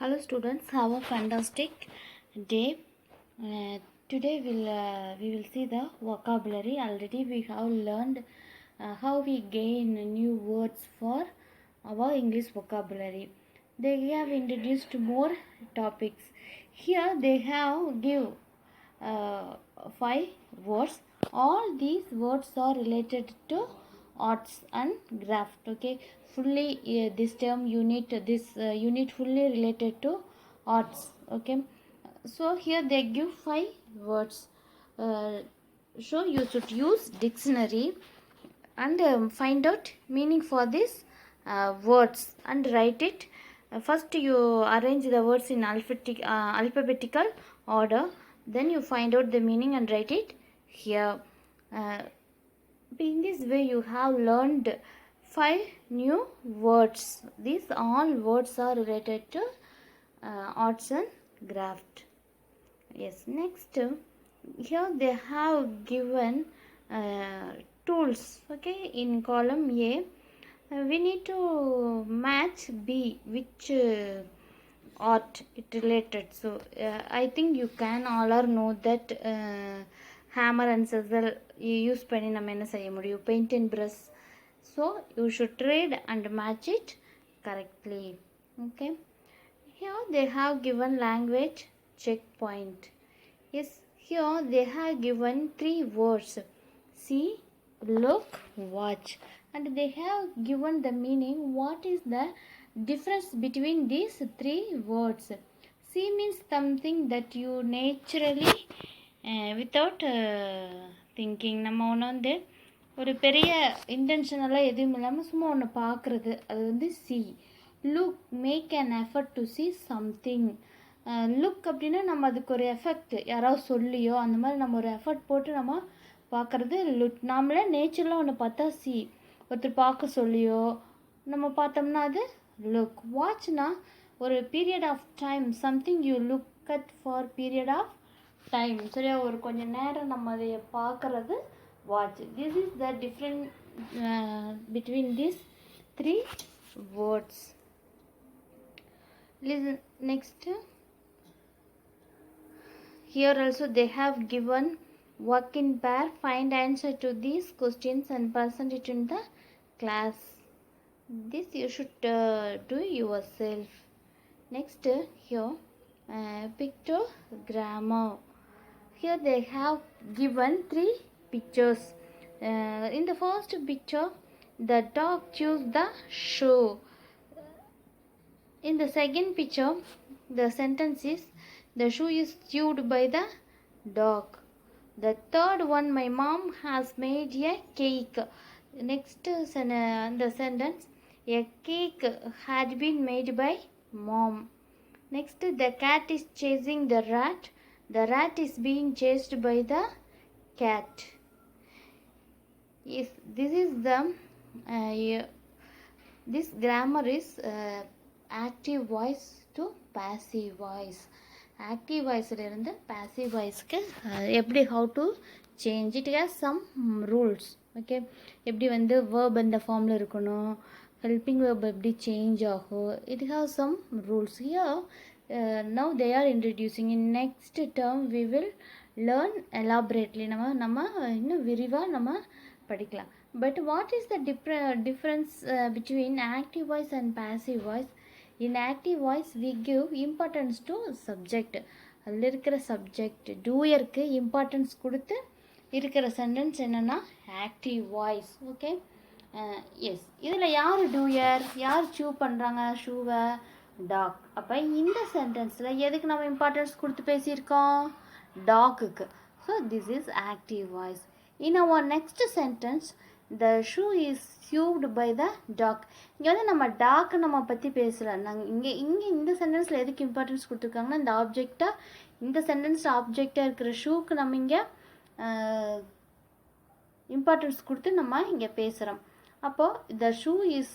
Hello students, have a fantastic day. Today we will see the vocabulary. Already we have learned how we gain new words for our English vocabulary. They have introduced more topics. Here they have give 5 words. All these words are related to arts and craft. Okay, fully this term unit unit fully related to arts. Okay, so here they give 5 words. So you should use dictionary and find out meaning for this words and write it. First you arrange the words in alphabetical order, then you find out the meaning and write it here. In this way you have learned 5 new words. These all words are related to arts and craft. Yes, next here they have given tools. Okay, in column A we need to match B which art it related. So I think you can all are know that hammer and chisel use பண்ணி நம்ம என்ன செய்ய முடியும், paint and brush. So you should read and match it correctly. Okay, here they have given language checkpoint. Yes, here they have given 3 words: see, look, watch, and they have given the meaning. What is the difference between these 3 words? See means something that you naturally without thinking, நம்ம ஒன்று வந்து ஒரு பெரிய இன்டென்ஷனலாக எதுவும் இல்லாமல் சும்மா ஒன்று பார்க்குறது, அது வந்து see. Look, make an effort to see something. Look அப்படின்னா நம்ம அதுக்கு ஒரு எஃபெக்ட், யாராவது சொல்லியோ அந்த மாதிரி நம்ம ஒரு எஃபர்ட் போட்டு நம்ம பார்க்குறது லுக். நாமளே நேச்சுரலாக ஒன்று பார்த்தா சி, ஒருத்தர் பார்க்க சொல்லியோ நம்ம பார்த்தோம்னா அது லுக். வாட்ச்னா ஒரு period of time, something you look at for period of time. சரியா, ஒரு கொஞ்சம் நேரம் நம்ம அதை பார்க்குறது watch. This is the difference between these 3 words. Listen next. Here also they have given work in pair. Find answer to these questions and present it in the class. This you should do yourself. Next here pictogrammar. Here they have given 3 pictures. In the first picture the dog chews the shoe. In the second picture the sentence is the shoe is chewed by the dog. The third one, my mom has made a cake. Next the sentence, a cake had been made by mom. Next, the cat is chasing the rat. The rat is being chased by the cat. Yes, this is the this grammar is active voice to passive voice. Active voice இருந்து passive voiceக்கு எப்படி how to change it. Has some rules. Okay, எப்படி வந்து verb இந்த ஃபார்மில் இருக்கணும், helping verb எப்படி change ஆகும், it has some rules. Here now they are introducing. In next term we will learn elaborately. நம்ம இன்னும் விரிவாக நம்ம படிக்கலாம். But what is the difference between active voice and passive voice? In active voice we give importance to subject. அதில் இருக்கிற subject டூயருக்கு importance கொடுத்து இருக்கிற sentence என்னென்னா ஆக்டிவ் வாய்ஸ். ஓகே, எஸ், இதில் யார் டூயர், யார் சூ பண்ணுறாங்க ஷூவை, டாக். அப்போ இந்த சென்டென்ஸில் எதுக்கு நம்ம இம்பார்ட்டன்ஸ் கொடுத்து பேசியிருக்கோம், டாக்குக்கு. So this is active voice. In our next sentence the shoe is chewed by the dog. இங்கே வந்து நம்ம டாக்கு நம்ம பற்றி பேசலாம். நாங்கள் இங்கே இந்த சென்டென்ஸில் எதுக்கு இம்பார்ட்டன்ஸ் கொடுத்துருக்காங்கன்னா, இந்த ஆப்ஜெக்டாக, இந்த சென்டென்ஸில் ஆப்ஜெக்டாக இருக்கிற ஷூக்கு நம்ம இங்கே இம்பார்ட்டன்ஸ் கொடுத்து நம்ம இங்கே பேசுகிறோம். அப்போது the shoe is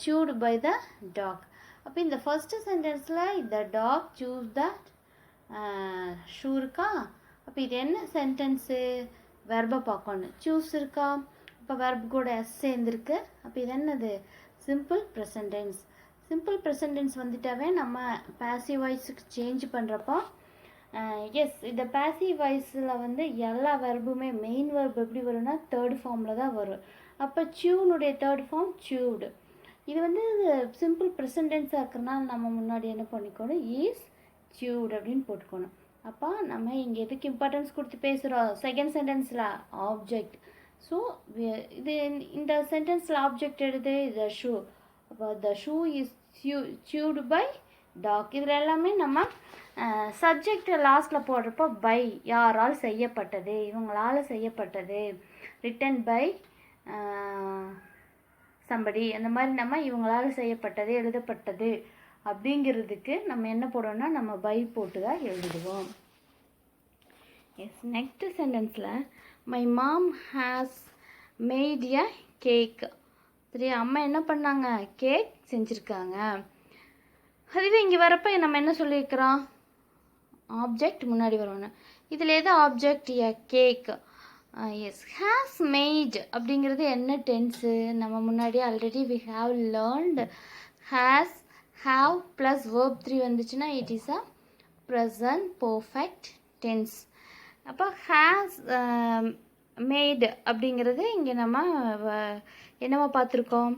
chewed by the dog. அப்போ இந்த first சென்டென்ஸில் the dog chews the shoe இருக்கா. அப்போ இது என்ன சென்டென்ஸு, வெர்பை பார்க்கணும். சூஸ் இருக்கா, இப்போ வெர்ப் கூட எஸ் சேர்ந்துருக்கு. அப்போ இது என்னது, simple present tense. Simple present tense வந்துட்டாவே நம்ம பாசிவ் வாய்ஸுக்கு சேஞ்ச் பண்ணுறப்போ எஸ் இந்த பாசிவ் வாய்ஸில் வந்து எல்லா வெர்புமே மெயின் வெர்ப் எப்படி வரும்னா தேர்ட் ஃபார்மில் தான் வரும். அப்போ சியூனுடைய தேர்ட் ஃபார்ம் சியூடு. இது வந்து சிம்பிள் ப்ரெசன்ட் டென்ஸாக இருக்கிறனால நம்ம முன்னாடி என்ன பண்ணிக்கணும், ஈஸ் சியூட் அப்படின்னு போட்டுக்கணும். அப்போ நம்ம இங்கே எதுக்கு இம்பார்ட்டன்ஸ் கொடுத்து பேசுகிறோம், செகண்ட் சென்டென்ஸில் ஆப்ஜெக்ட். ஸோ இது இந்த சென்டென்ஸில் ஆப்ஜெக்ட் எடுத்து த ஷூ. அப்போ த ஷூ இஸ் சியூடு பை டாக். இதில் எல்லாமே நம்ம சப்ஜெக்ட் லாஸ்ட்டில் போடுறப்போ பை, யாரால் செய்யப்பட்டது, இவங்களால் செய்யப்பட்டது, ரிட்டன் பை சம்படி, அந்த மாதிரி நம்ம இவங்களால் செய்யப்பட்டது, எழுதப்பட்டது அப்படிங்கிறதுக்கு நம்ம என்ன போடுறோம்னா நம்ம பை போட்டு தான் எழுதுவோம். எஸ், நெக்ஸ்ட் சென்டென்ஸில் my mom has made a cake. சரி, அம்மா என்ன பண்ணாங்க, கேக் செஞ்சுருக்காங்க. அதுவே இங்கே வரப்போ நம்ம என்ன சொல்லியிருக்கிறோம், ஆப்ஜெக்ட் முன்னாடி வரணும். இதில் எது object, a cake. Yes, has made அப்படிங்கிறது என்ன டென்ஸு, நம்ம முன்னாடி already we have learned. Has, have plus verb 3 வந்துச்சுன்னா it is a present perfect tense. அப்போ ஹேஸ் மேட் அப்படிங்கிறது இங்கே நம்ம என்னவா பார்த்துருக்கோம்,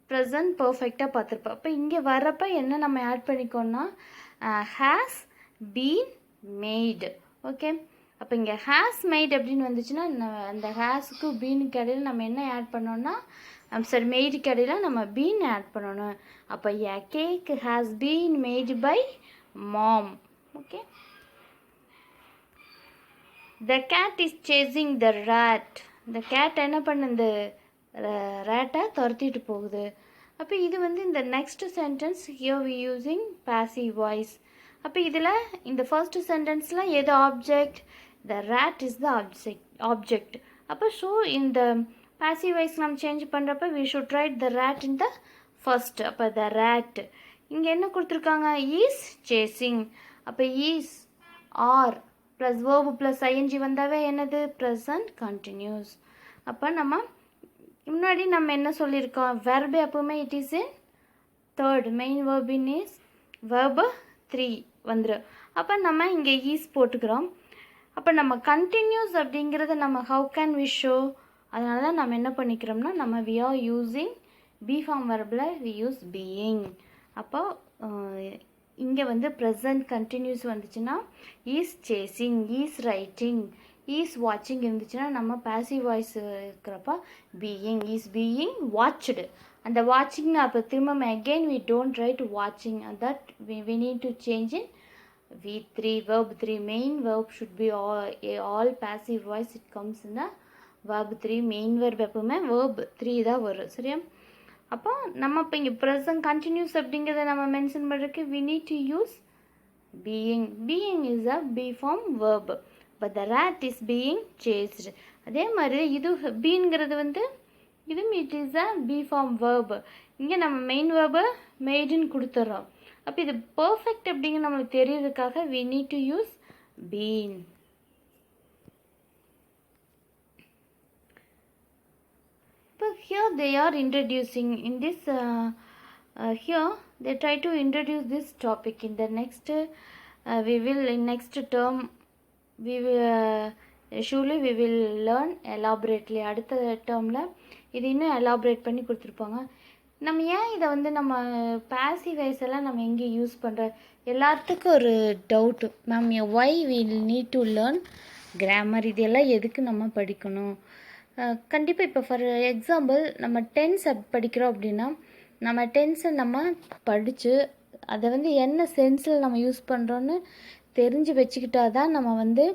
ப்ரெசன்ட் பர்ஃபெக்டாக பார்த்துருப்போம். அப்போ இங்கே வர்றப்போ என்ன நம்ம ஆட் பண்ணிக்கோன்னா ஹேஸ் பீன் மேட். ஓகே, அப்போ இங்கே ஹேஸ் மேட் அப்படின்னு வந்துச்சுன்னா அந்த ஹேஸுக்கு பீனுக்கு இடையில் நம்ம என்ன ஆட் பண்ணோன்னா, சரி மேடுக்கு இடையில் நம்ம பீன் ஆட் பண்ணணும். அப்போ a cake has been made by mom. Okay, the cat is chasing the rat. இந்த கேட் என்ன பண்ணுது, ரேட்டை துரத்திட்டு போகுது. அப்போ இது வந்து இந்த next sentence here we using passive voice. அப்போ இதில் இந்த ஃபர்ஸ்ட் சென்டென்ஸில் எது object, the rat is the object. அப்போ ஸோ இந்த பாசிவ் வாய்ஸ் நம்ம சேஞ்ச் பண்ணுறப்ப we should write the rat in the first. அப்போ த ரேட் இங்கே என்ன கொடுத்துருக்காங்க, ஈஸ் சேசிங். அப்போ is are plus verb plus ING வந்தாவே என்னது, ப்ரெசன்ட் கண்டினியூஸ். அப்போ நம்ம முன்னாடி நம்ம என்ன சொல்லியிருக்கோம், வெர்பு எப்பவுமே it is in third, main verb in is verb 3 வந்துடும். அப்போ நம்ம இங்கே ஈஸ் போட்டுக்கிறோம். அப்போ நம்ம கண்டினியூஸ் அப்படிங்கிறத நம்ம ஹவு கேன் வி ஷோ, அதனால தான் நம்ம என்ன பண்ணிக்கிறோம்னா நம்ம we are using B form வெர்பில் வி யூஸ் பீயிங். அப்போ இங்கே வந்து ப்ரெசன்ட் கண்டினியூஸ் வந்துச்சுன்னா is chasing, is writing, is வாட்சிங் இருந்துச்சுன்னா நம்ம பாசிவ் வாய்ஸ் இருக்கிறப்ப பீயிங், ஈஸ் பீயிங் வாட்ச்டு. அந்த வாட்சிங் அப்போ திரும்ப அகெயின் வி டோன்ட் ரைட் வாட்சிங், that we need to change in V3, verb 3. Main verb should be all passive voice. It comes in the verb 3. Main verb எப்பவுமே verb 3 தான் வரும். சரியா, அப்போ நம்ம இப்போ இங்கே ப்ரெசன்ட் கண்டினியூஸ் அப்படிங்கிறத நம்ம மென்ஷன் பண்ணுறதுக்கு we need to use being. Being is a B form verb, but the rat is being chased. அதே மாதிரி இது பீங்கிறது வந்து இதுவும் it is a B form verb. இங்கே நம்ம மெயின் வேர்பு மேடுன்னு கொடுத்துட்றோம். அப்போ இது பர்ஃபெக்ட் அப்படிங்கிற நம்மளுக்கு தெரியறதுக்காக we need to use been. இப்போ here they are introducing in this here they try to introduce this topic. In the next we will in next term we will surely we will learn elaborately. அடுத்த டேர்மில் இது இன்னும் elaborate பண்ணி கொடுத்துருப்பாங்க. நம்ம ஏன் இதை வந்து நம்ம பாசிவ் வாய்ஸ் எல்லாம் நம்ம எங்கே யூஸ் பண்ணுற, எல்லாத்துக்கும் ஒரு doubt, ma'am why will need to learn grammar, இதெல்லாம் எதுக்கு நம்ம படிக்கணும். கண்டிப்பாக இப்போ ஃபார் எக்ஸாம்பிள் நம்ம டென்ஸ் படிக்கிறோம் அப்படின்னா நம்ம டென்ஸை நம்ம படித்து அதை வந்து என்ன சென்ஸில் நம்ம யூஸ் பண்ணுறோன்னு தெரிஞ்சு வச்சுக்கிட்டா தான் நம்ம வந்து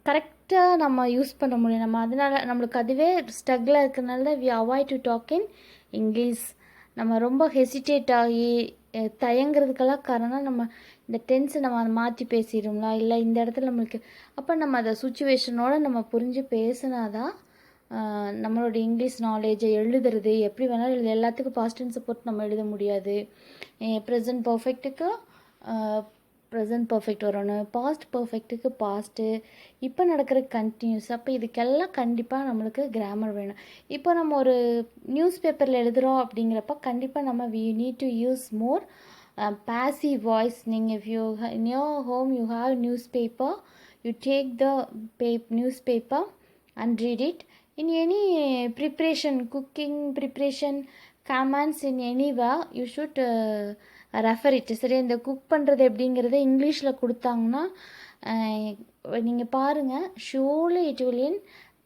கரெக்டாக நம்ம யூஸ் பண்ண முடியும். நம்ம அதனால் நம்மளுக்கு அதுவே ஸ்ட்ரகிளாக இருக்கிறதுனால தான் we avoid to talk in English. நம்ம ரொம்ப ஹெசிடேட் ஆகி தயங்குறதுக்கெல்லாம் காரணம் நம்ம இந்த டென்ஸை நம்ம அதை மாற்றி பேசிடும்ல, இல்லை இந்த இடத்துல நம்மளுக்கு அப்போ நம்ம அதை சுச்சுவேஷனோடு நம்ம புரிஞ்சு பேசினாதான் நம்மளோட இங்கிலீஷ் நாலேஜை எழுதுறது எப்படி வேணாலும் எழுது. எல்லாத்துக்கும் பாஸ்ட் டென்ஸை போட்டு நம்ம எழுத முடியாது. ப்ரெசன்ட் பர்ஃபெக்ட்டுக்கு ப்ரெசன்ட் பர்ஃபெக்ட் வரணும், பாஸ்ட் பர்ஃபெக்ட்டுக்கு பாஸ்ட்டு, இப்போ நடக்கிற கண்டினியூஸ். அப்போ இதுக்கெல்லாம் கண்டிப்பாக நம்மளுக்கு கிராமர் வேணும். இப்போ நம்ம ஒரு நியூஸ் பேப்பரில் எழுதுகிறோம் அப்படிங்கிறப்ப கண்டிப்பாக நம்ம we need to use more passive voice. நீங்கள் if you in your home you have newspaper, you take the newspaper and read it. In any preparation, cooking preparation commands in anywhere you should refer it. சரி, இந்த cook பண்ணுறது எப்படிங்கிறத இங்கிலீஷில் கொடுத்தாங்கன்னா நீங்கள் பாருங்கள், surely it will in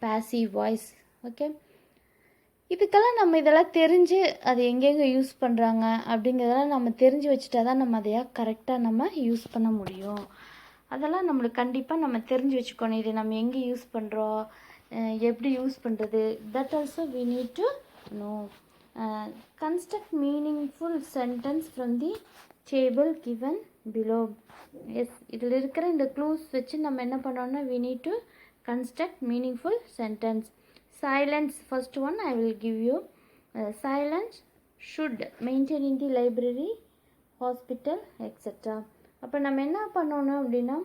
passive voice. Okay, இதுக்கெல்லாம் நம்ம இதெல்லாம் தெரிஞ்சு அது எங்கெங்கே யூஸ் பண்ணுறாங்க அப்படிங்கிறதெல்லாம் நம்ம தெரிஞ்சு வச்சுட்டா தான் நம்ம அதையா கரெக்டாக நம்ம யூஸ் பண்ண முடியும். அதெல்லாம் நம்மளுக்கு கண்டிப்பாக நம்ம தெரிஞ்சு வச்சுக்கணும். இது நம்ம எங்கே யூஸ் பண்ணுறோம், எப்படி யூஸ் பண்ணுறது, that also we need to know. Construct meaningful sentence from the table given below. Yes, இதில் இருக்கிற இந்த க்ளூஸ் வச்சு நம்ம என்ன பண்ணோம்னா we need to construct meaningful sentence. Silence, first one I will give you. Silence should maintain in the library, hospital, etc. அப்போ நம்ம என்ன பண்ணணும் அப்படின்னா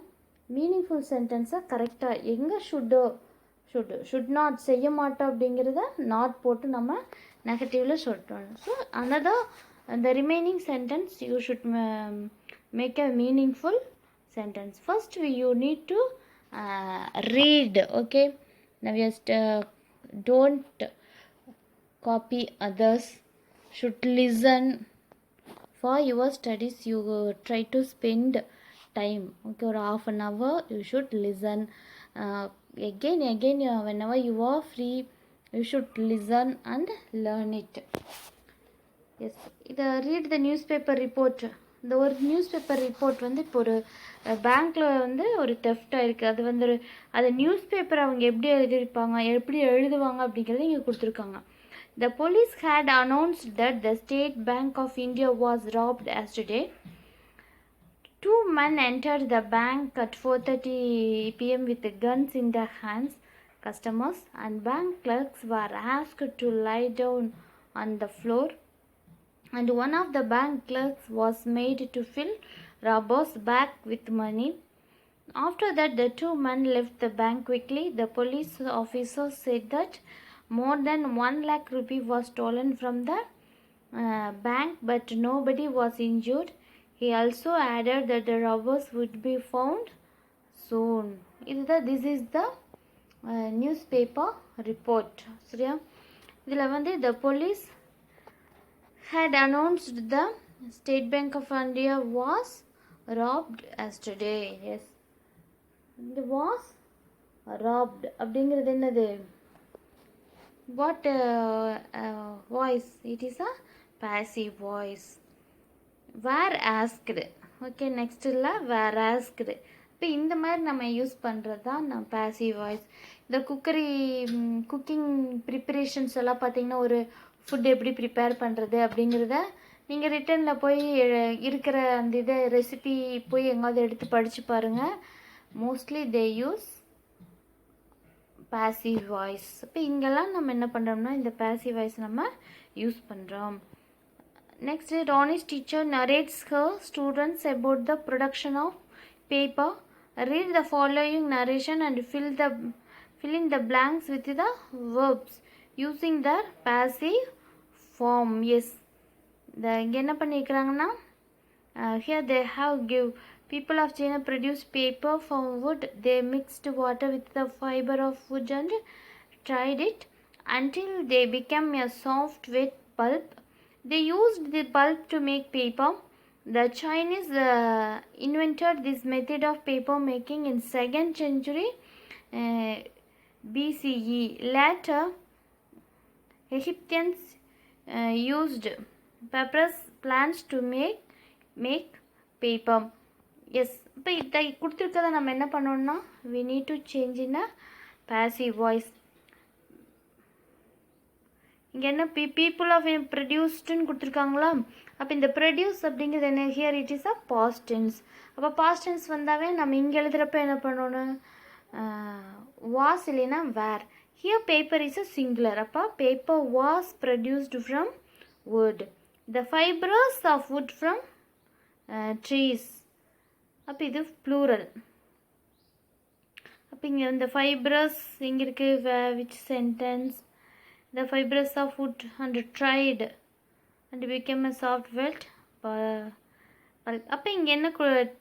மீனிங்ஃபுல் சென்டென்ஸை கரெக்டாக எங்கே ஷுட் நாட் செய்ய மாட்டோம் அப்படிங்கிறத நாட் போட்டு நம்ம நெகட்டிவில் சொல்லிட்டோம். So another the remaining sentence you should make a meaningful sentence. First you need to read. Okay, now just don't copy others, should listen. For your studies you try to spend time, okay, or half an hour you should listen. Again whenever you are free you should listen and learn it. Yes, இதை read the newspaper report. இந்த ஒரு news paper report வந்து இப்போ ஒரு பேங்க்கில் வந்து ஒரு theft ஆகிருக்கு. அது வந்து அது நியூஸ் பேப்பர் அவங்க எப்படி எழுதியிருப்பாங்க, எப்படி எழுதுவாங்க அப்படிங்கிறத இங்கே கொடுத்துருக்காங்க. The police had announced that the State Bank of India was robbed yesterday. 2 men entered the bank at 4:30 p.m. with guns in their hands. Customers and bank clerks were asked to lie down on the floor, and one of the bank clerks was made to fill robbers' bag with money. After that, the 2 men left the bank quickly. The police officer said that more than 1 lakh rupee was stolen from the bank, but nobody was injured. He also added that the robbers would be found soon. This is the newspaper report. சரியா, இதில் வந்து the police had announced the State Bank of India was robbed yesterday. Yes, the was robbed அப்படிங்கிறது என்னது, what voice, it is a passive voice. Were asked. Okay, next இல்லை were asked. இப்போ இந்த மாதிரி நம்ம யூஸ் பண்ணுறது தான் நம்ம passive voice. இந்த குக்கிங் ப்ரிப்பரேஷன்ஸ் எல்லாம் பார்த்தீங்கன்னா ஒரு ஃபுட் எப்படி ப்ரிப்பேர் பண்ணுறது அப்படிங்கிறத நீங்கள் ரிட்டனில் போய் இருக்கிற அந்த இதை ரெசிபி போய் எங்காவது எடுத்து படித்து பாருங்கள். Mostly they use passive voice. இப்போ இங்கெல்லாம் நம்ம என்ன பண்ணுறோம்னா இந்த passive voice நம்ம யூஸ் பண்ணுறோம். Next, Ronnie's teacher narrates her students about the production of paper. Read the following narration and fill in the blanks with the verbs using the passive form. Yes, இங்கே என்ன பண்ணியிருக்கிறாங்கன்னா here they have give people of China produced paper from wood. They mixed water with the fiber of wood and dried it until they became a soft wet pulp. They used the pulp to make paper. The Chinese invented this method of paper making in 2nd century BCE. Later, Egyptians used papyrus plants to make paper. Yes, இப்போ இதை கொடுத்துருக்கதை நம்ம என்ன பண்ணோம்னா we need to change in a passive voice. இங்கே என்ன people of producedன்னு கொடுத்துருக்காங்களா, அப்போ இந்த ப்ரொடியூஸ் அப்படிங்கிறது என்ன, here it is a past tense. அப்போ பாஸ்ட் டென்ஸ் வந்தாவே நம்ம இங்கே எழுதுகிறப்ப என்ன பண்ணணும், வாஸ் இல்லைன்னா were. Here paper is a singular, அப்போ paper was produced from wood. The fibers of wood from trees. அப்போ இது ப்ளூரல். அப்போ இங்கே இந்த ஃபைப்ரஸ் இங்கே இருக்குது, which sentence, the fibers of wood and tried and became a soft felt. அப்போ இங்கே என்ன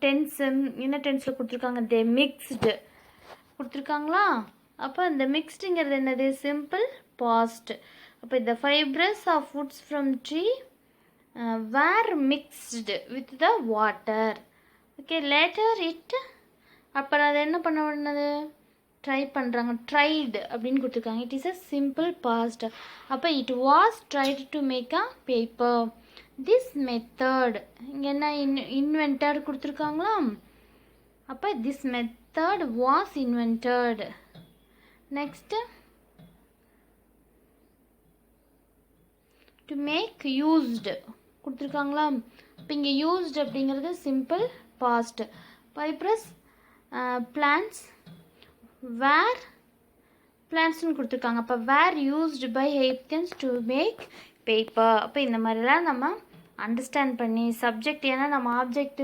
டென்ஸு, என்ன டென்ஸில் கொடுத்துருக்காங்க, தே மிக்ஸ்டு கொடுத்துருக்காங்களா. அப்போ இந்த மிக்ஸ்டுங்கிறது என்னது, சிம்பிள் பாஸ்ட். அப்போ இந்த fibres of woods from tree were mixed with the water. Okay, later it, அப்புறம் அதை என்ன பண்ண பண்ணது, ட்ரை பண்ணுறாங்க, ட்ரைடு அப்படின்னு கொடுத்துருக்காங்க. It is a simple past. அப்போ it was tried to make a paper. This method இங்கே என்ன இன்வென்டட் கொடுத்துருக்காங்களா. அப்போ this method was invented. Next to make used கொடுத்துருக்காங்களா. இப்போ இங்கே யூஸ்டு அப்படிங்கிறது simple past. Fibrous plants were பிளான்ட்ஸ்னு கொடுத்துருக்காங்க. அப்போ வேர் யூஸ்டு பை ஹெய்ப்கன்ஸ் டு மேக் பேப்பர். அப்போ இந்த மாதிரிலாம் நம்ம அண்டர்ஸ்டாண்ட் பண்ணி சப்ஜெக்ட், ஏன்னா நம்ம ஆப்ஜெக்ட்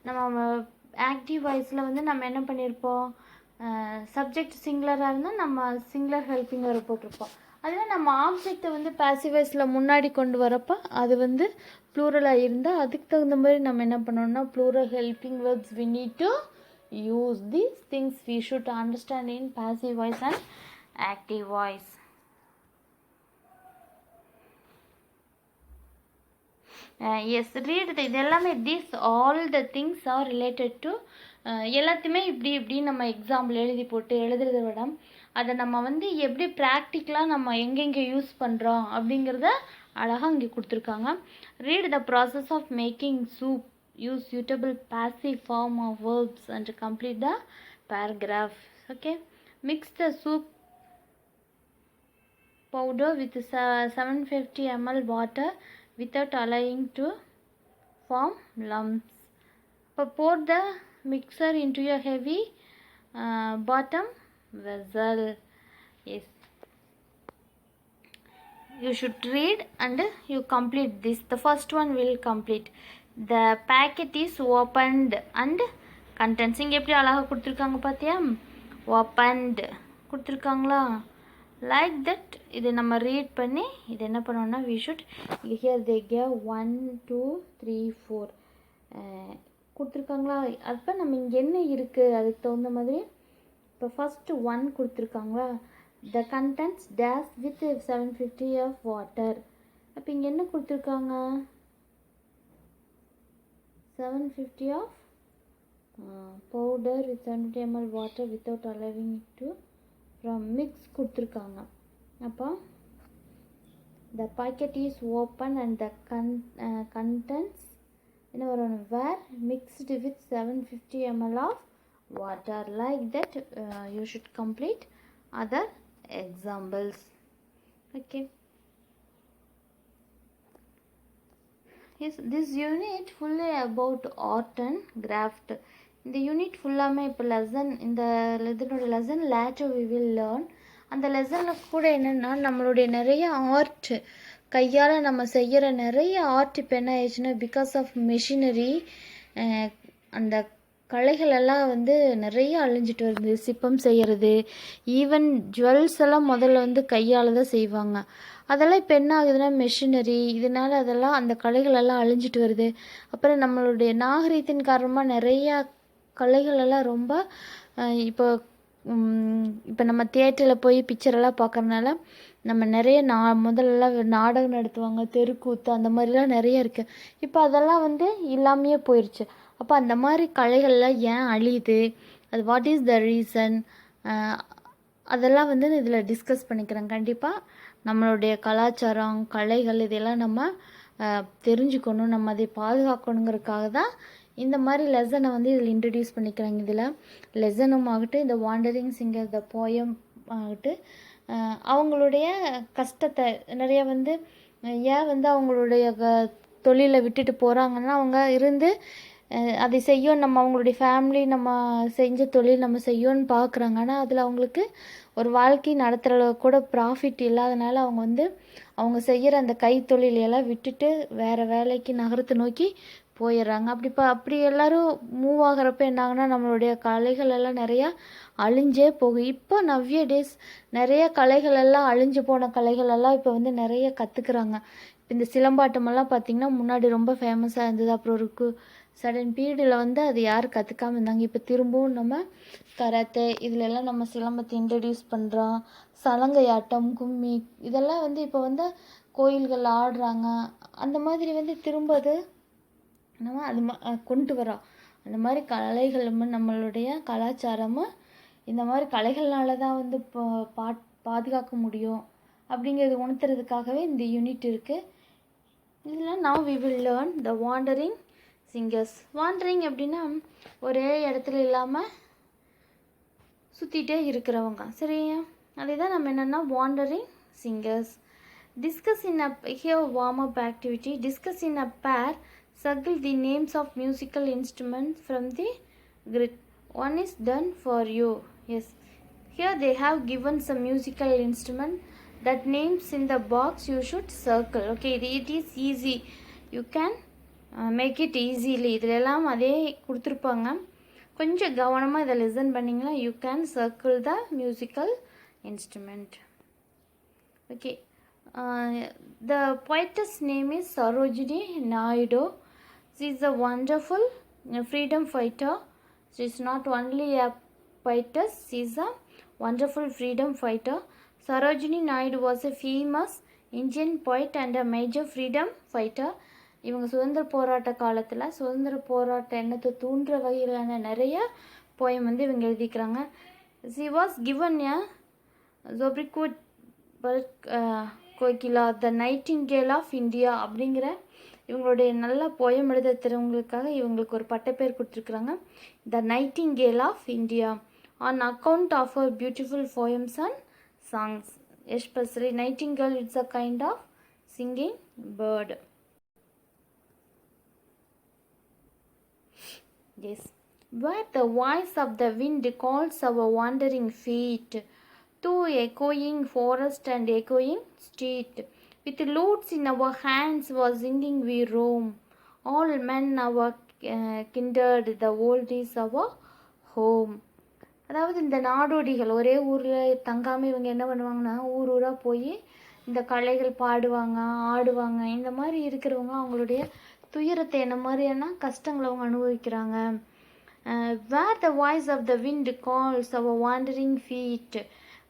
நம்ம ஆக்டிவ் வாய்ஸில் வந்து நம்ம என்ன பண்ணியிருப்போம், சப்ஜெக்ட் சிங்குலராக இருந்தால் நம்ம சிங்குலர் ஹெல்பிங் வேறு போட்டிருப்போம். அதில் நம்ம ஆப்ஜெக்டை வந்து பாசிவ் வாய்ஸில் முன்னாடி கொண்டு வரப்போ அது வந்து ப்ளூரலாக இருந்தால் அதுக்கு தகுந்த மாதிரி நம்ம என்ன பண்ணோம்னா plural helping verbs we need to use. These things we should understand in passive voice and active voice. Yes, read the இதெல்லாமே these all the things are related to எல்லாத்தையுமே இப்படி நம்ம எக்ஸாம்பிள் எழுதி போட்டு எழுதுறத விட அதை நம்ம வந்து எப்படி ப்ராக்டிக்கலாக நம்ம எங்கெங்கே யூஸ் பண்ணுறோம் அப்படிங்கிறத அழகாக இங்கே கொடுத்துருக்காங்க. Read the process of making soup, use suitable passive form of verbs and complete the paragraph. Okay, mix the soup powder with 750 ml water without allowing to form lumps. Pour the mixer into a heavy bottom vessel. Yes, you should read and you complete this. The first one will complete. The packet is opened and contents இங்கே எப்படி அழகாக கொடுத்துருக்காங்க பார்த்தியா, opened கொடுத்துருக்காங்களா. Like that இதை நம்ம read பண்ணி இது என்ன பண்ணோம்னா we should here they gave 1 2 3 4 கொடுத்துருக்காங்களா. அப்போ நம்ம இங்கே என்ன இருக்குது அதுக்கு தகுந்த மாதிரி இப்போ ஃபஸ்ட்டு 1 கொடுத்துருக்காங்களா, the contents dash with 750 of water. அப்போ இங்கே என்ன கொடுத்துருக்காங்க, 750 of powder with 750 ml water without allowing it to from mix கொடுத்துருக்காங்க. அப்போ the packet is open and the contents என்ன வரணும், were mixed with 750 ml of water. Like that you should complete other examples. Okay. Yes, this unit fully about art and craft. இந்த unit ஃபுல்லாமே இப்போ lesson, இந்த இதனோட lesson later we will learn. அந்த லெசனில் கூட என்னென்னா நம்மளுடைய நிறைய ஆர்ட், கையால் நம்ம செய்கிற நிறைய ஆர்ட் இப்போ என்ன ஆயிடுச்சுன்னா பிகாஸ் ஆஃப் மெஷினரி அந்த கலைகள் எல்லாம் வந்து நிறைய அழிஞ்சிட்டு வருது. சிற்பம் செய்கிறது, ஈவன் ஜுவல்ஸ் எல்லாம் முதல்ல வந்து கையால் தான் செய்வாங்க. அதெல்லாம் இப்போ என்ன ஆகுதுன்னா மெஷினரி, இதனால் அதெல்லாம் அந்த கலைகள் எல்லாம் அழிஞ்சிட்டு வருது. அப்புறம் நம்மளுடைய நாகரீகத்தின் காரணமாக நிறையா கலைகள் எல்லாம் ரொம்ப இப்போ நம்ம தியேட்டரில் போய் பிக்சரெல்லாம் பார்க்குறதுனால நம்ம நிறைய முதல்லலாம் நாடகம் நடத்துவாங்க, தெருக்கூத்து, அந்த மாதிரிலாம் நிறைய இருக்குது. இப்போ அதெல்லாம் வந்து இல்லாமையே போயிடுச்சு. அப்போ அந்த மாதிரி கலைகள்லாம் ஏன் அழியுது, அது வாட் இஸ் த ரீசன், அதெல்லாம் வந்து இதில் டிஸ்கஸ் பண்ணிக்கிறேன். கண்டிப்பாக நம்மளுடைய கலாச்சாரம், கலைகள் இதெல்லாம் நம்ம தெரிஞ்சுக்கணும், நம்ம அதை பாதுகாக்கணுங்கிறதுக்காக தான் இந்த மாதிரி லெசனை வந்து இதில் இன்ட்ரடியூஸ் பண்ணிக்கிறாங்க. இதில் லெசனும் ஆகட்டும், இந்த வாண்டரிங் சிங்கர் த போயம் ஆகட்டும், அவங்களுடைய கஷ்டத்தை நிறைய வந்து ஏன் வந்து அவங்களுடைய தொழிலை விட்டுட்டு போகிறாங்கன்னா அவங்க இருந்து அதை செய்யும், நம்ம அவங்களுடைய ஃபேமிலி நம்ம செஞ்ச தொழில் நம்ம செய்யோன்னு பார்க்குறாங்க. ஆனால் அதில் அவங்களுக்கு ஒரு வாழ்க்கை நடத்துகிற கூட ப்ராஃபிட் இல்லாதனால அவங்க வந்து அவங்க செய்கிற அந்த கைத்தொழிலையெல்லாம் விட்டுட்டு வேறு வேலைக்கு நகரத்தை நோக்கி போயிடுறாங்க. அப்படி எல்லோரும் மூவ் ஆகிறப்ப என்னாங்கன்னா நம்மளுடைய கலைகள் எல்லாம் நிறையா அழிஞ்சே போகும். இப்போ நவ்ய டேஸ் நிறைய கலைகள் எல்லாம் அழிஞ்சு போன கலைகள் எல்லாம் இப்போ வந்து நிறைய கற்றுக்குறாங்க. இந்த சிலம்பாட்டமெல்லாம் பார்த்திங்கன்னா முன்னாடி ரொம்ப ஃபேமஸாக இருந்தது. அப்புறம் ஒரு சடன் பீரியடில் வந்து அது யாரும் கற்றுக்காமல் இருந்தாங்க. இப்போ திரும்பவும் நம்ம கராத்தே இதிலெல்லாம் நம்ம சிலம்பத்தை இன்ட்ரடியூஸ் பண்ணுறோம். சலங்கையாட்டம், கும்மி இதெல்லாம் வந்து இப்போ வந்து கோயில்கள் ஆடுறாங்க. அந்த மாதிரி வந்து திரும்ப அது நம்ம அது கொண்டு வரோம். அந்த மாதிரி கலைகள் நம்மளுடைய கலாச்சாரமும் இந்த மாதிரி கலைகள்னால தான் வந்து இப்போ பாதுகாக்க முடியும் அப்படிங்கிறது உணர்த்துறதுக்காகவே இந்த யூனிட் இருக்குது. இதில் now we will learn the wandering singers. Wandering அப்படின்னா ஒரே இடத்துல இல்லாமல் சுற்றிட்டே இருக்கிறவங்க, சரியா? அதே தான் நம்ம என்னென்னா wandering singers. Discuss in a here warm up activity. Discuss in a pair. Circle the names of musical instruments from the grid. One is done for you. Yes. Here they have given some musical instrument. That names in the box you should circle. Okay, it is easy. You can make it easily. இதெல்லாம் அதே கொடுத்துருப்பாங்க. கொஞ்சம் கவனமாக இதை listen பண்ணிங்கன்னா you can circle the musical instrument. Okay. The poetess name is Sarojini Naidu. She is a wonderful freedom fighter. She is not only a poetess, she is a wonderful freedom fighter. Sarojini Naidu was a famous Indian poet and a major freedom fighter. இவங்க சுதந்திர போராட்ட காலத்தில் சுதந்திர போராட்ட எண்ணத்தை தூண்டுற வகையிலான நிறைய போயம் வந்து இவங்க எழுதிக்கிறாங்க. She was given a Zobriquid Kokila the nightingale of India அப்படிங்கிற இவங்களுடைய நல்ல போயம் எழுத தெரிஞ்சவங்களுக்காக இவங்களுக்கு ஒரு பட்டப்பேர் கொடுத்துருக்குறாங்க, the nightingale of India, on account of her beautiful poems and songs. Especially nightingale it's a kind of singing bird. Yes. Where the voice of the wind calls our wandering feet to echoing forest and echoing street. With lutes in our hands was singing we roam. All men our kindred, the world is our home. அதாவது இந்த நாடோடிகள் ஒரே ஊரில் தங்காமல் இவங்க என்ன பண்ணுவாங்கன்னா ஊர் ஊராக போய் இந்த கலைகள் பாடுவாங்க, ஆடுவாங்க. இந்த மாதிரி இருக்கிறவங்க அவங்களுடைய துயரத்தை என்ன மாதிரியான கஷ்டங்களை அவங்க அனுபவிக்கிறாங்க. Where the voice of the wind calls our wandering feet.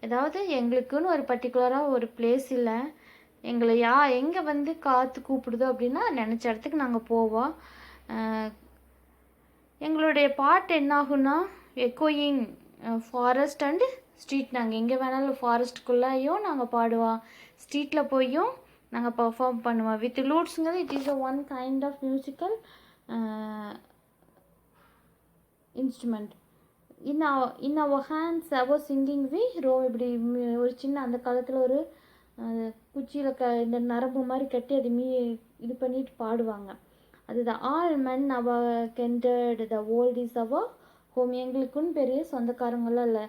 அதாவது எங்களுக்குன்னு ஒரு பர்டிகுலராக ஒரு பிளேஸ் இல்லை, எங்களை எங்கே வந்து காற்று கூப்பிடுதோ அப்படின்னா நினச்ச இடத்துக்கு நாங்கள் போவோம். எங்களுடைய பாட்டு என்னாகுன்னா எக்கோயிங் ஃபாரஸ்ட் அண்டு ஸ்ட்ரீட். நாங்கள் எங்கே வேணாலும் ஃபாரஸ்ட்டுக்குள்ளேயும் நாங்கள் பாடுவோம், ஸ்ட்ரீட்டில் போயும் நாங்கள் பர்ஃபார்ம் பண்ணுவோம். வித் லூட்ஸுங்கிறது it is a one kind of musical instrument. In our hands our singing we roam. இப்படி ஒரு சின்ன அந்த காலத்தில் ஒரு குச்சியில் இந்த நரம்பு மாதிரி கட்டி அது இது பண்ணிட்டு பாடுவாங்க. அதுதான் all men our kindred the world is our home. எங்களுக்குன்னு பெரிய சொந்தக்காரங்களாம் இல்லை.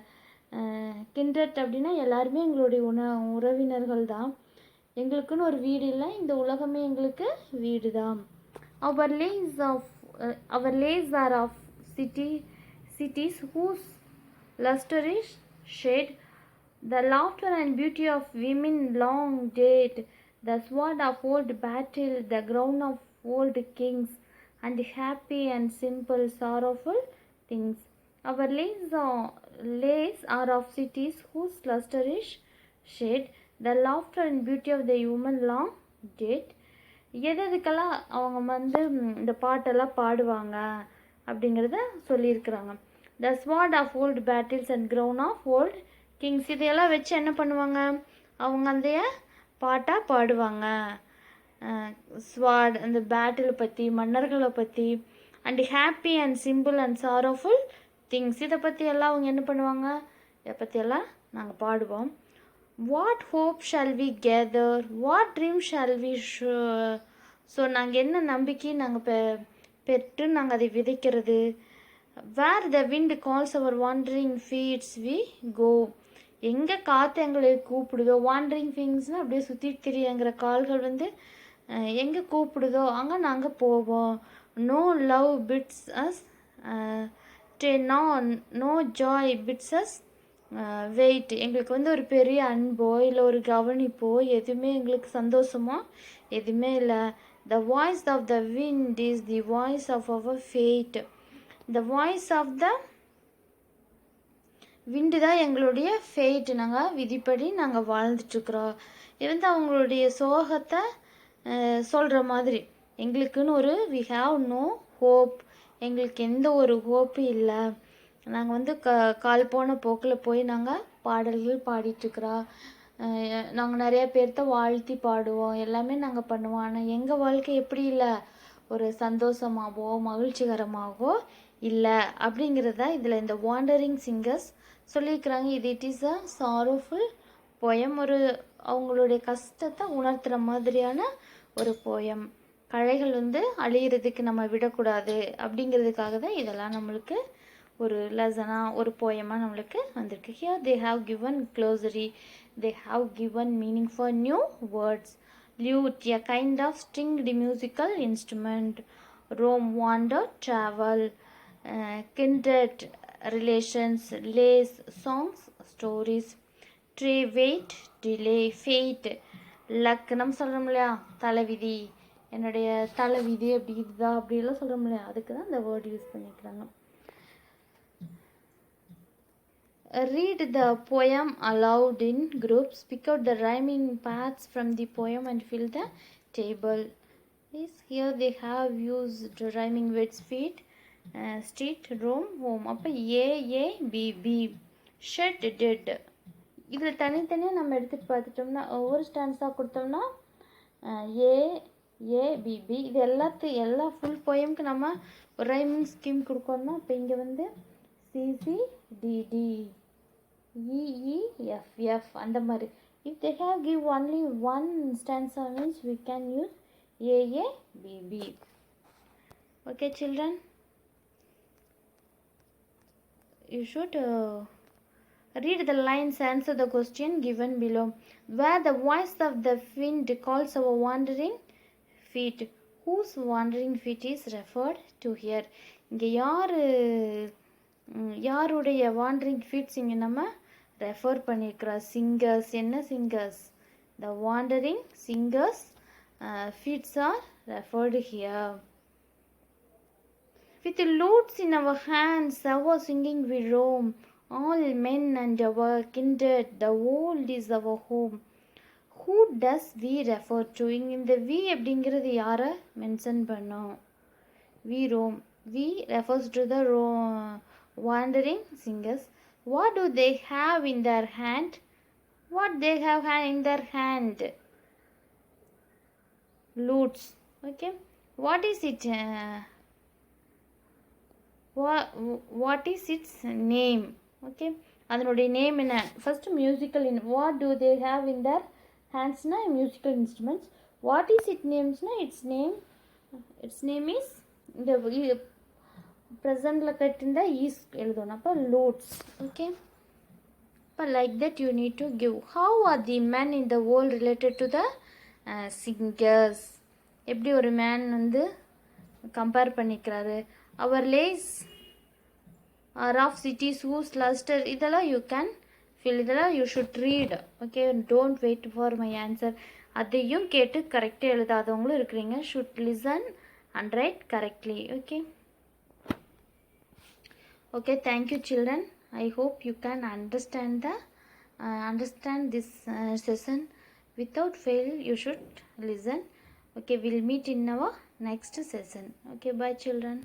கிண்டட் அப்படின்னா எல்லாருமே எங்களுடைய உறவினர்கள் தான். எங்களுக்குன்னு ஒரு வீடு இல்லை, இந்த உலகமே எங்களுக்கு வீடு தான். Our lays are of cities whose luster is shed, the laughter and beauty of women long dead, the sword of old battle, the crown of old kings, and happy and simple sorrowful things. Our lays are of cities whose luster is shed, the laughter and beauty of the women long dead. எதுக்கெல்லாம் அவங்க வந்து இந்த பாட்டெல்லாம் பாடுவாங்க அப்படிங்கிறத சொல்லியிருக்கிறாங்க. The sword of old battles and crown of old kings. இதையெல்லாம் வச்சு என்ன பண்ணுவாங்க, அவங்க அந்த பாட்டாக பாடுவாங்க. ஸ்வாட் அந்த பேட்டிலை பற்றி, மன்னர்களை பற்றி, and happy and simple and sorrowful things இதை பற்றி எல்லாம் அவங்க என்ன பண்ணுவாங்க, இதை பற்றியெல்லாம் நாங்கள் பாடுவோம். What hope shall we gather, what dream shall we sow நாங்கள் என்ன நம்பிக்கை நாங்கள் பெற்று நாங்கள் அதை விதைக்கிறது. Where the wind calls our wandering feets we go. எங்கே காற்று எங்களை கூப்பிடுதோ, வாண்டரிங் ஃபீங்ஸ்னால் அப்படியே சுற்றிட்டு திரியுங்கிற கால்கள் வந்து எங்கே கூப்பிடுதோ அங்கே நாங்கள் போவோம். no love bids us no no joy bids us wait. எங்களுக்கு வந்து ஒரு பெரிய அன்போ இல்லை ஒரு கவனிப்போ எதுவுமே எங்களுக்கு சந்தோஷமோ எதுவுமே இல்லை. The voice of the wind is the voice of our fate. The voice of the wind தான் எங்களுடைய ஃபேட். நாங்கள் விதிப்படி நாங்கள் வாழ்ந்துட்டுருக்குறோம். இது வந்து அவங்களுடைய சோகத்தை சொல்கிற மாதிரி. எங்களுக்குன்னு ஒரு வி ஹாவ் நோ ஹோப். எங்களுக்கு எந்த ஒரு ஹோப்பும் இல்லை. நாங்கள் வந்து கால் போன போக்கில் போய் நாங்கள் பாடல்கள் பாடிட்டுருக்குறோம். நாங்கள் நிறைய பேர்த்த வாழ்த்தி பாடுவோம், எல்லாமே நாங்கள் பண்ணுவோம். ஆனால் எங்கள் வாழ்க்கை எப்படி இல்லை, ஒரு சந்தோஷமாகவோ மகிழ்ச்சிகரமாகவோ இல்லை அப்படிங்கிறத இதில் இந்த வாண்டரிங் சிங்கர்ஸ் சொல்லியிருக்கிறாங்க. It is a sorrowful poem. ஒரு அவங்களுடைய கஷ்டத்தை உணர்த்துகிற மாதிரியான ஒரு போயம். கலைகள் வந்து அழியிறதுக்கு நம்ம விடக்கூடாது அப்படிங்கிறதுக்காக தான் இதெல்லாம் நம்மளுக்கு ஒரு லெசனாக ஒரு போயமாக நம்மளுக்கு வந்திருக்கு. Here they have given glossary, they have given meaning for new words. Lute, a kind of stringed musical instrument. Roam, wander, travel. Kindred, relations. Lays, songs, stories. Tarry, wait, delay. Fate, luck. நம்ம சொல்கிறோம் இல்லையா, தலைவிதி, என்னுடைய தலைவிதி அப்படி இதுதான் அப்படிலாம் சொல்கிறோம் இல்லையா, அதுக்கு தான் இந்த வேர்டு யூஸ் பண்ணிக்கிறாங்க. Read the poem aloud in groups. Pick out the rhyming parts from the poem and fill the table. Yes, here they have used rhyming words. Feet, street, room, home. அப்போ A B B. Shed, dead. இதில் தனித்தனியாக நம்ம எடுத்துகிட்டு பார்த்துட்டோம்னா ஒவ்வொரு ஸ்டான்ஸாக கொடுத்தோம்னா A B B. இது எல்லா ஃபுல் போயமுக்கு நம்ம ஒரு ரைமிங் ஸ்கீம் கொடுக்கணும்னா இப்போ இங்கே வந்து CCDD EEFF அந்த மாதிரி. if they have give only one stanza means we can use AABB. okay children, you should read the lines, answer the question given below. Where the voice of the wind calls our wandering feet, whose wandering feet is referred to here. இங்கே யாருடைய wandering feeds இங்கே நம்ம refer பண்ணியிருக்கிறோம். Singers. என்ன singers? The wandering singers feets are referred here. With lutes in our hands our singing we roam. All men and our kindred the old is our home. Who does we refer to? இங்கே இந்த we அப்படிங்கிறது யாரை mention பண்ணோம்? We roam. We refers to the wandering singers. What do they have in their hand? What they have in their hand? Lutes. okay, what is it? What is its name? okay, அதனுடைய name என்ன? First musical what do they have in their hands na musical instruments. what is its names na its name is the ப்ரெசண்டில் கட்டிருந்தா ஈஸ் எழுதணும். அப்போ lutes. Okay, இப்போ like that you need to give. How are the man in the world related to the singers? எப்படி ஒரு man வந்து compare பண்ணிக்கிறாரு? Our lays are of cities whose luster. இதெல்லாம் யூ கேன் ஃபில். இதெல்லாம் you should read. Okay, don't wait for my answer. அதையும் கேட்டு கரெக்டாக எழுதாதவங்களும் இருக்கிறீங்க. Should listen and write correctly. Okay. okay, thank you children. I hope you can understand this session. Without fail you should listen. okay, we'll meet in our next session. okay, bye children.